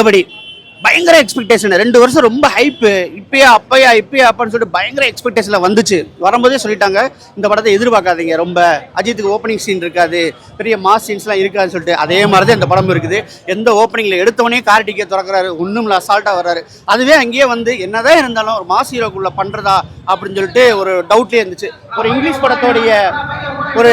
தளபதி பயங்கர எக்ஸ்பெக்டேஷன் 2 வருஷம் ரொம்ப ஹைப்பு இப்பயா அப்பான்னு சொல்லிட்டு பயங்கர எக்ஸ்பெக்டேஷனில் வந்துச்சு. வரும்போதே சொல்லிட்டாங்க இந்த படத்தை எதிர்பார்க்காதீங்க, ரொம்ப அஜித்துக்கு ஓப்பனிங் சீன் இருக்காது, பெரிய மாஸ் சீன்ஸ்லாம் இருக்காதுன்னு சொல்லிட்டு அதே மாதிரி தான் இந்த படம் இருக்குது. எந்த ஓப்பனிங்கில் எடுத்தவொடனே கார் டிக்கெட் திறக்கிறாரு, ஒன்றும் அசால்ட்டாக வர்றாரு. அதுவே அங்கேயே வந்து என்னதான் இருந்தாலும் ஒரு மாஸ் ஹீரோக்குள்ளே பண்ணுறதா அப்படின்னு சொல்லிட்டு ஒரு டவுட்லேயே இருந்துச்சு. ஒரு இங்கிலீஷ் படத்தோடைய ஒரு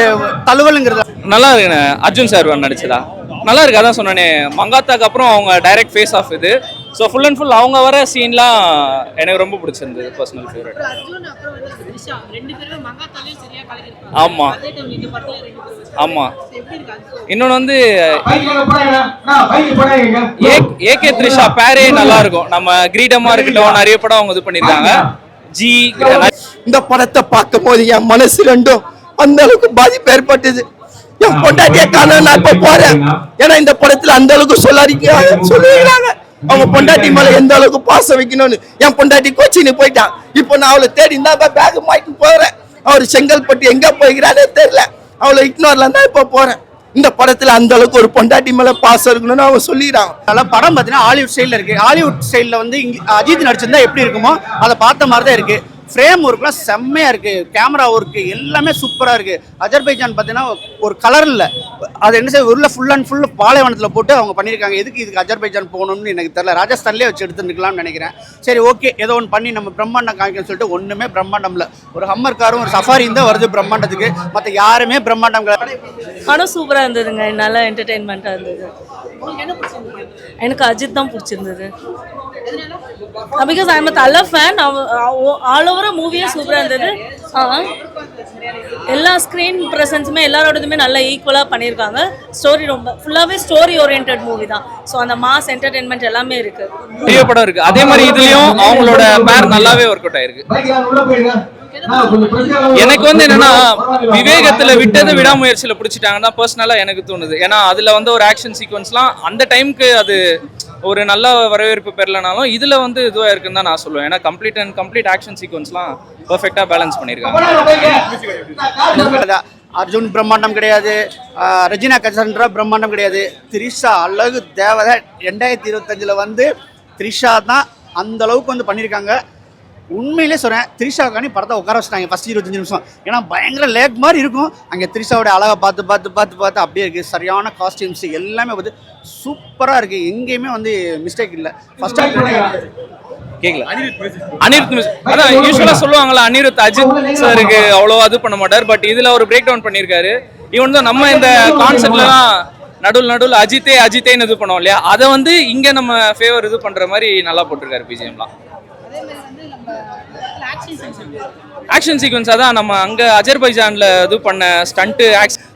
தழுவலுங்கிறது நல்லா இருக்கு. அர்ஜுன் சார் நடிச்சதா நல்லா இருக்கு. அதான் சொன்னேனே, மங்காத்தாக்கு அப்புறம் அவங்க டைரக்ட் ஃபேஸ் ஆஃப் இது. ஸோ ஃபுல் அண்ட் ஃபுல் அவங்க வர சீன்லாம் எனக்கு ரொம்ப பிடிச்சிருந்தது, பர்சனல் ஃபேவரட். ஆமாம் ஆமாம். இன்னொன்று வந்து ஏகே த்ரிஷா பேரே நல்லா இருக்கும். நம்ம கிரீடமாக இருக்கட்டும், நிறைய படம் அவங்க இது பண்ணியிருக்காங்க. இந்த படத்தை பார்க்கும் போது என் மனசு ரெண்டும் அந்த அளவுக்கு பாதிப்பு ஏற்பட்டது. என் பொண்டாட்டியை காண நான் இப்ப போறேன். ஏன்னா இந்த படத்துல அந்த அளவுக்கு சொல்லிடுறாங்க அவங்க பொண்டாட்டி மேல எந்த அளவுக்கு பாசம் வைக்கணும்னு. என் பொண்டாட்டி கோச்சின்னு போயிட்டான். இப்போ நான் அவளை தேடி தான் பேக் மாட்டிட்டு போறேன். அவர் செங்கல்பட்டு எங்க போய்கிறானே தெரியல. அவளை இக்னோர்ல தான் இப்ப போறேன். இந்த படத்துல அந்த அளவுக்கு ஒரு பொண்டாட்டி மேல பாசம் இருக்கணும்னு அவங்க சொல்லிடுறாங்க. அதனால படம் பார்த்தீங்கன்னா ஹாலிவுட் ஸ்டைலில் இருக்கு. ஹாலிவுட் ஸ்டைலில் வந்து அஜித் நடிச்சிருந்தா எப்படி இருக்குமோ அதை பார்த்த மாதிரி தான் இருக்கு. ஃப்ரேம் ஒர்க்லாம் செம்மையாக இருக்குது, கேமரா ஒர்க்கு எல்லாமே சூப்பராக இருக்குது. அஜர்பைஜான் பார்த்தீங்கன்னா ஒரு கலர் இல்லை, அது என்ன செய்ய உள்ள ஃபுல் அண்ட் ஃபுல் பாலைவனத்தில் போட்டு அவங்க பண்ணியிருக்காங்க. இதுக்கு அஜர்பைஜான் போகணும்னு எனக்கு தெரியல, ராஜஸ்தான்லேயே வச்சு எடுத்துருக்கலாம்னு நினைக்கிறேன். சரி ஓகே, ஏதோ ஒன்று பண்ணி நம்ம பிரம்மாண்டம் காமிக்கணும்னு சொல்லிட்டு ஒன்றுமே பிரம்மாண்டம்ல ஒரு ஹம்மர் காரும் ஒரு சஃபாரியும் தான் வருது பிரம்மாண்டத்துக்கு. மற்ற யாருமே பிரம்மாண்டம் ஆனால் சூப்பராக இருந்ததுங்க, நல்லா என்டர்டெயின்மெண்ட்டாக இருந்தது. எனக்கு அஜித் தான் பிடிச்சிருந்தது. Because I am a Thala fan. All over மூவியே சூப்பராக இருந்தது. எல்லா ஸ்க்ரீன் ப்ரெசன்ஸுமே எல்லாரோடதுமே நல்லா ஈக்குவலாக பண்ணியிருக்காங்க. ஸ்டோரி ரொம்ப ஃபுல்லாகவே ஸ்டோரி ஓரியன்ட் மூவி தான். ஸோ அந்த மாஸ் என்டர்டெயின்மெண்ட் எல்லாமே இருக்கு. பெரிய படம் இருக்கு. அதே மாதிரி இதுலயும் அவங்களோட பேர் நல்லாவே ஒர்க் அவுட் ஆயிருக்கு. எனக்கு வந்து என்னன்னா விவேகத்துல விட்டது விடாமுயற்சியில பிடிச்சிட்டாங்கன்னா பர்சனலா எனக்கு தோணுது. ஏன்னா அதுல வந்து ஒரு ஆக்ஷன் சீக்வன்ஸ்லாம் அந்த டைமுக்கு அது ஒரு நல்ல வரவேற்பு பெறலனாலும் இதுல வந்து இதுவா இருக்குன்னு தான் நான் சொல்லுவேன். ஏன்னா கம்ப்ளீட் ஆக்ஷன் சீக்வன்ஸ்லாம் பெர்ஃபெக்ட்டா பேலன்ஸ் பண்ணியிருக்காங்க. அர்ஜுன் பிரம்மாண்டம் கிடையாது, ரெஜினா கசன்ட்ரா பிரம்மாண்டம் கிடையாது. த்ரிஷா அழகு தேவதை 2025 வந்து த்ரிஷா தான் அந்த அளவுக்கு வந்து பண்ணியிருக்காங்க. உண்மையிலே சொல்கிறேன், த்ரிஷாவுக்காண்டி படத்தை உட்கார வச்சுட்டாங்க ஃபஸ்ட் 25 நிமிஷம். ஏன்னா பயங்கர லேக் மாதிரி இருக்கும். அங்கே த்ரிஷாவோட அழகை பார்த்து அப்படியே இருக்குது. சரியான காஸ்டியூம்ஸ் எல்லாமே வந்து சூப்பராக இருக்குது. எங்கேயுமே வந்து மிஸ்டேக் இல்லை. ஃபர்ஸ்ட் கேட்கல அனிருத் அதான் யூஸ்வலாக சொல்லுவாங்களா, அனிருத் அஜித் சாருக்கு அவ்வளோ அது பண்ண மாட்டார். பட் இதில் ஒரு பிரேக் டவுன் பண்ணியிருக்காரு. இவன் தான் நம்ம இந்த கான்செப்ட்லாம் நடுவில் அஜித்தேன்னு இது பண்ணோம் இல்லையா, அதை வந்து இங்கே நம்ம ஃபேவர் இது பண்ணுற மாதிரி நல்லா போட்டிருக்காரு பிஜிஎம்லாம். ஆக்ஷன் சீக்வன்ஸ் அதான் நம்ம அங்க அஜர்பைஜான்ல இது பண்ண ஸ்டண்ட்.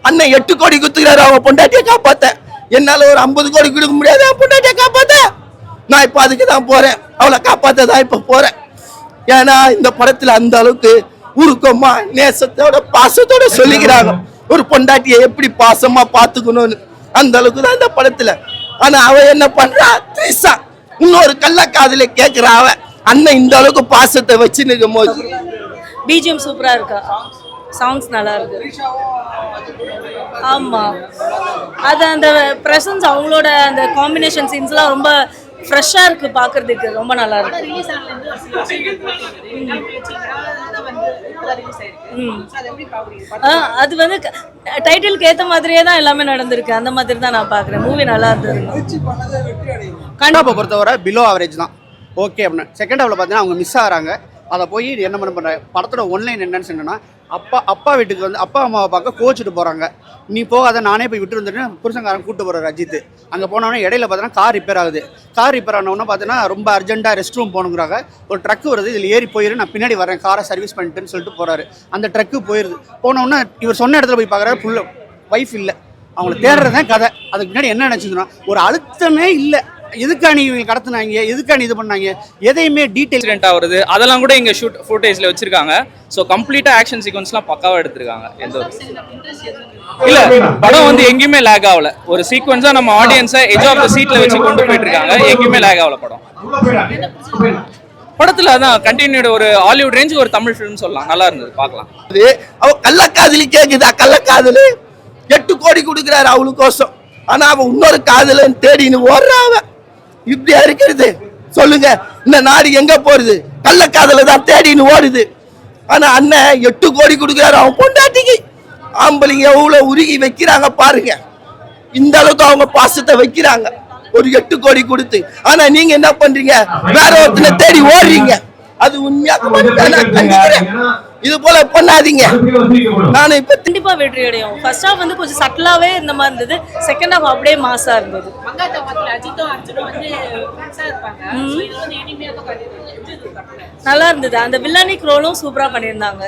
அண்ணன் 8 கோடி குத்துக்கிறாரு அவங்க பொண்டாட்டியை காப்பாத்த. என்னால ஒரு 50 கோடி கொடுக்க முடியாது என் பொண்டாட்டியை காப்பாத்த. நான் இப்ப அதுக்கு தான் போறேன், அவளை காப்பாத்த தான் இப்ப போறேன். ஏன்னா இந்த படத்துல அந்த அளவுக்கு உருக்கமா நேசத்தோட பாசத்தோட சொல்லிக்கிறாங்க ஒரு பொண்டாட்டியை எப்படி பாசமா பாத்துக்கணும்னு. அந்த அளவுக்கு தான் இந்த படத்துல. ஆனா அவ என்ன பண்றா, த்ரிஷா இன்னொரு கள்ளக்காதல கேட்கிறா. அவ அண்ணன் இந்த அளவுக்கு பாசத்தை வச்சு நிற்கும் போது பிஜிஎம் சூப்பரா இருக்கா, சாங்ஸ் நல்லா இருக்கு. ஆமா, அது அந்த பிரசன்ஸ் அவங்களோட அந்த காம்பினேஷன் சீன்ஸ்லாம் ரொம்ப ஃப்ரெஷ்ஷா இருக்கு, பார்க்கிறதுக்கு ரொம்ப நல்லா இருக்கு. அது வந்து டைட்டிலுக்கு ஏற்ற மாதிரியே தான் எல்லாமே நடந்திருக்கு. அந்த மாதிரி தான் நான் பார்க்குறேன். மூவி நல்லா இருந்தது. கண்டிப்பாக பொறுத்தவரை பிலோ ஆவரேஜ் தான். ஓகே அப்படின்னா செகண்ட் ஹாஃபில் பார்த்தீங்கன்னா அவங்க மிஸ் ஆகிறாங்க. அதை போய் என்ன பண்ணுறாங்க, படத்தோட ஒன்லைன் என்னன்னு சொன்னோன்னா, அப்பா வீட்டுக்கு வந்து அப்பா அம்மாவை பார்க்க கோச்சிட்டு போகிறாங்க. நீ போகாத, நானே போய் விட்டு வந்துட்டு புருஷங்காரன் கூப்பிட்டு போகிறார் அஜித். அங்கே போனோடனே இடையில பார்த்தீங்கன்னா கார் ரிப்பேர் ஆகுது. கார் ரிப்பேர் ஆனோன்னா பார்த்தீங்கன்னா ரொம்ப அர்ஜென்ட்டாக ரெஸ்ட் ரூம் போகணுங்கிறாங்க. ஒரு ட்ரக்கு வருது, இதில் ஏறி போயிரு, நான் பின்னாடி வரேன் காரை சர்வீஸ் பண்ணிட்டுன்னு சொல்லிட்டு போகிறாரு. அந்த ட்ரக்கு போயிடுது. போனோன்னா இவர் சொன்ன இடத்துல போய் பார்க்குறாரு, ஃபுல்லு ஒய்ஃப் இல்லை. அவங்கள தேடுறதான் கதை. அதுக்கு முன்னாடி என்ன நினச்சிதுன்னா ஒரு அழுத்தமே இல்லை. எதுக்கானி இவங்க கடத்தினாங்க, எதுக்கானி இது பண்ணாங்க, எதையுமே டீட்டெயில் வருது. அதெல்லாம் கூட இங்கே ஃபுட்டேஜில் வச்சிருக்காங்க. ஸோ கம்ப்ளீட்டாக ஆக்ஷன் சீக்வன்ஸ்லாம் பக்காவாக எடுத்திருக்காங்க. எந்த ஒரு இல்லை படம் வந்து எங்கேயுமே லேக் ஆகல. ஒரு சீக்வன்ஸாக நம்ம ஆடியன்ஸை எஜ் ஆஃப் த சீட்டில் வச்சு கொண்டு போயிட்டு இருக்காங்க. எங்கேயுமே லேக் ஆகல படம். படத்தில் அதான் கண்டினியூட் ஒரு ஹாலிவுட் ரேஞ்சுக்கு ஒரு தமிழ் ஃபிலிம் சொல்லலாம். நல்லா இருந்தது, பார்க்கலாம். அவ கள்ளக்காதலி கேக்குதா, கள்ளக்காதலு 8 கோடி கொடுக்குறாரு அவளுக்கோசம். ஆனா அவன் இன்னொரு காதலன்னு தேடின்னு ஓடுறாவ. இப்படியா இருக்கிறது சொல்லுங்க? இந்த நாடு எங்க போறது? கள்ளக்காதல தான் தேடின்னு ஓடுது. ஆனா அண்ணன் 8 கோடி கொடுக்குறாரு அவன் பொண்டாட்டிக்கு. ஆம்பளைங்க எவ்வளவு உருகி வைக்கிறாங்க பாருங்க. இந்த அளவுக்கு அவங்க பாசத்தை வைக்கிறாங்க ஒரு 8 கோடி கொடுத்து. ஆனா நீங்க என்ன பண்றீங்க? வேற ஒருத்தனை தேடி ஓடுறீங்க. அது உண்மையாக இது போல பண்ணாதீங்க. நானும் இப்ப கண்டிப்பா வெற்றி அடையும். ஃபர்ஸ்ட் ஹாஃப் வந்து கொஞ்சம் சட்டலாவே இந்த மாதிரி இருந்தது. செகண்ட் ஹாஃப் அப்படியே மாசா இருந்தது. நல்லா இருந்தது. அந்த வில்லனிக் ரோலும் சூப்பரா பண்ணியிருந்தாங்க.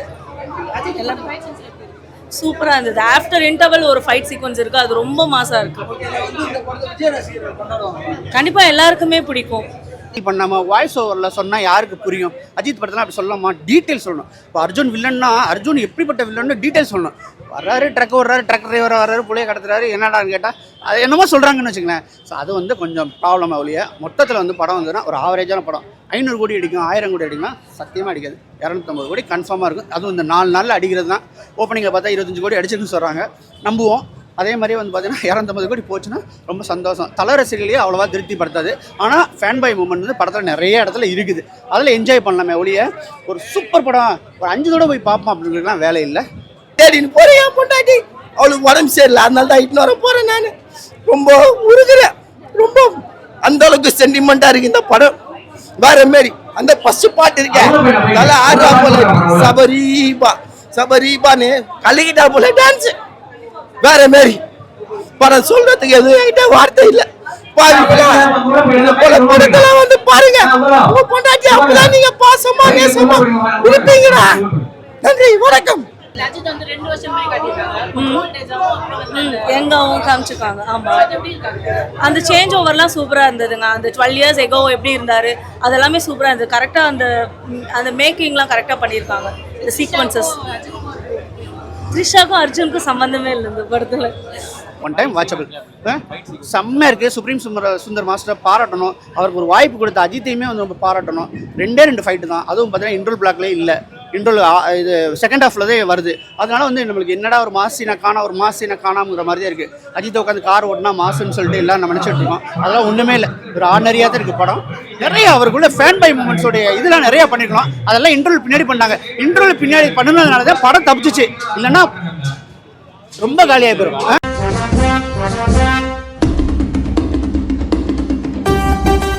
சூப்பரா இருந்தது. ஆஃப்டர் இன்டர்வல் ஒரு ஃபைட் சீக்வன்ஸ் இருக்கு, அது ரொம்ப மாசா இருக்கு. கண்டிப்பா எல்லாருக்குமே பிடிக்கும். இப்போ நம்ம வாய்ஸ் ஓவரில் சொன்னால் யாருக்கு புரியும்? அஜித் படத்தில் அப்படி சொல்லலாமா? டீட்டெயில் சொல்லணும். இப்போ அர்ஜுன் வில்லன்னா அர்ஜுன் எப்படிப்பட்ட வில்லன்னு டீட்டெயில் சொல்லணும். வர்றாரு, ட்ரக் ஓடுறாரு, ட்ரக் டிரைவராக வர்றாரு, புள்ளைய கடத்துறாரு, என்னடான்னு கேட்டால் அது என்னமோ சொல்கிறாங்கன்னு வச்சுங்களேன். ஸோ அது வந்து கொஞ்சம் ப்ராப்ளம் ஒழிய மொத்தத்தில் வந்து படம் வந்ததுன்னா ஒரு ஆவரேஜான படம். 500 கோடி அடிக்கும், 1000 கோடி அடிக்கலாம், சத்தியமாக அடிக்காது. 250 கோடி கன்ஃபார்மாக இருக்கும். அதுவும் இந்த 4 நாளில் அடிக்கிறது தான். ஓப்பனிங்கில் பார்த்தா 25 கோடி அடிச்சிருக்குன்னு சொல்கிறாங்க, நம்புவோம். அதே மாதிரி வந்து பார்த்தீங்கன்னா 250 கோடி போச்சுன்னா ரொம்ப சந்தோஷம். தல ரசிகர்களையே அவ்வளோவா திருப்திப்படுத்தாது. ஆனால் ஃபேன் பாய் மூமெண்ட் வந்து படத்தில் நிறைய இடத்துல இருக்குது. அதில் என்ஜாய் பண்ணலாமே ஒழிய ஒரு சூப்பர் படம் ஒரு 5 தடவை போய் பார்ப்போம் அப்படிங்கிறதுலாம் வேலை இல்லை. தேடின்னு போறேன் பொண்டாட்டி, அவளுக்கு உடம்பு சரியில்லை, அதனால தான் இட்டு வர போறேன். நான் ரொம்ப உருகுறேன். ரொம்ப அந்த அளவுக்கு சென்டிமெண்டா இருக்கு இந்த படம். வேற மாரி அந்த ஃபர்ஸ்ட் பாட்டு இருக்கேன், நல்லா ஆடுறா போல, சபரீபா சபரீபான்னு கலக்கிட்டா போல டான்ஸ். வேற மாரி படம் சொல்றதுக்கு எதுவும் வார்த்தை இல்லை. படத்தெல்லாம் வந்து பாருங்க. உங்க பொண்டாட்டி அப்பதான் நீங்க பாசமா நேசமா இருப்பீங்கடா. நன்றி, வணக்கம். எங்கவும் காமிச்சிருக்காங்க. ஆமா, அந்த சேஞ்ச் ஓவர்லாம் சூப்பரா இருந்ததுங்க. அந்த 12 இயர்ஸ் எகோ எப்படி இருந்தாரு அதெல்லாமே சூப்பரா இருந்தது. கரெக்டா அந்த மேக்கிங்லாம் கரெக்டா பண்ணியிருக்காங்க. இந்த சீக்வன்சஸ் த்ரிஷாக்கும் அர்ஜுனுக்கும் சம்பந்தமே இல்லை இந்த படத்துல. ஒன் டைம் வாட்சபிள், செம்மையாக இருக்குது. சுப்ரீம் சுந்தர் மாஸ்டரை பாராட்டணும். அவருக்கு ஒரு வாய்ப்பு கொடுத்த அஜித்தையுமே வந்து ரொம்ப பாராட்டணும். 2 ஃபைட்டு தான், அதுவும் பார்த்தீங்கன்னா இன்ட்ரோல் பிளாக்லேயே இல்லை. இன்ட்ரோல் இது செகண்ட் ஹாஃபில் தான் வருது. அதனால வந்து நம்மளுக்கு என்னடா ஒரு மாசினை காணாமுங்கிற மாதிரி தான் இருக்குது. அஜித்தை உட்காந்து கார் ஓட்டினா மாசுன்னு சொல்லிட்டு எல்லாம் நம்ம நினச்சிட்டு இருக்கோம். அதெல்லாம் ஒன்றுமே இல்லை, ஒரு ஆர்டினரியாக தான் இருக்குது படம். நிறைய அவருக்குள்ள ஃபேன் பை மூமெண்ட்ஸோடைய இதெல்லாம் நிறையா பண்ணிருக்கலாம். அதெல்லாம் இன்ட்ரோல் பின்னாடி பண்ணாங்க. இன்ட்ரோல் பின்னாடி பண்ணதுனால தான் படம் தப்பிச்சிச்சு, இல்லைன்னா ரொம்ப காலியாக போயிருக்கும்.